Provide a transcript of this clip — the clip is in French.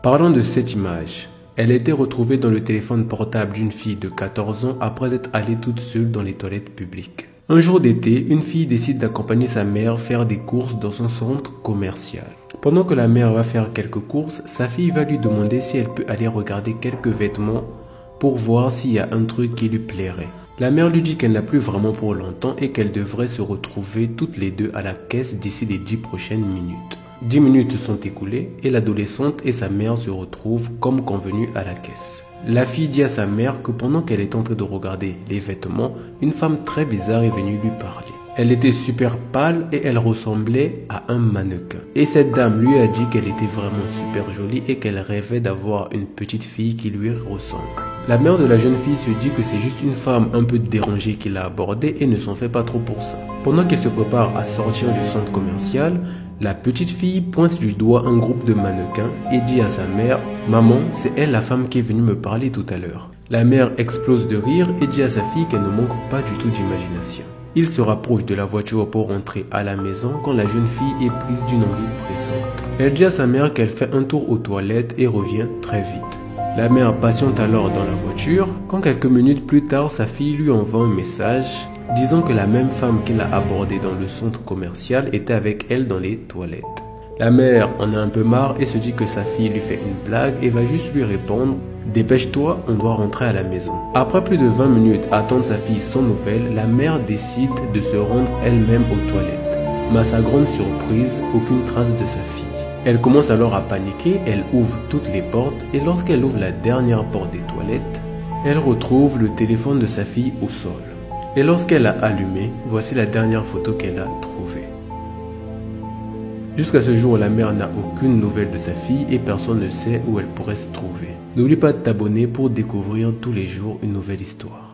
Parlant de cette image, elle a été retrouvée dans le téléphone portable d'une fille de 14 ans après être allée toute seule dans les toilettes publiques. Un jour d'été, une fille décide d'accompagner sa mère faire des courses dans son centre commercial. Pendant que la mère va faire quelques courses, sa fille va lui demander si elle peut aller regarder quelques vêtements pour voir s'il y a un truc qui lui plairait. La mère lui dit qu'elle n'a plus vraiment pour longtemps et qu'elle devrait se retrouver toutes les deux à la caisse d'ici les 10 prochaines minutes. 10 minutes se sont écoulées et l'adolescente et sa mère se retrouvent comme convenu à la caisse. La fille dit à sa mère que pendant qu'elle est en train de regarder les vêtements, une femme très bizarre est venue lui parler. Elle était super pâle et elle ressemblait à un mannequin. Et cette dame lui a dit qu'elle était vraiment super jolie et qu'elle rêvait d'avoir une petite fille qui lui ressemble. La mère de la jeune fille se dit que c'est juste une femme un peu dérangée qui l'a abordée et ne s'en fait pas trop pour ça. Pendant qu'elle se prépare à sortir du centre commercial, la petite fille pointe du doigt un groupe de mannequins et dit à sa mère « Maman, c'est elle la femme qui est venue me parler tout à l'heure ». La mère explose de rire et dit à sa fille qu'elle ne manque pas du tout d'imagination. Il se rapproche de la voiture pour rentrer à la maison quand la jeune fille est prise d'une envie pressante. Elle dit à sa mère qu'elle fait un tour aux toilettes et revient très vite. La mère patiente alors dans la voiture quand quelques minutes plus tard sa fille lui envoie un message disant que la même femme qu'il a abordée dans le centre commercial était avec elle dans les toilettes. La mère en a un peu marre et se dit que sa fille lui fait une blague et va juste lui répondre « Dépêche-toi, on doit rentrer à la maison ». Après plus de 20 minutes à attendre sa fille sans nouvelles, la mère décide de se rendre elle-même aux toilettes. Mais à sa grande surprise, aucune trace de sa fille. Elle commence alors à paniquer, elle ouvre toutes les portes et lorsqu'elle ouvre la dernière porte des toilettes, elle retrouve le téléphone de sa fille au sol. Et lorsqu'elle l'a allumé, voici la dernière photo qu'elle a trouvée. Jusqu'à ce jour, la mère n'a aucune nouvelle de sa fille et personne ne sait où elle pourrait se trouver. N'oublie pas de t'abonner pour découvrir tous les jours une nouvelle histoire.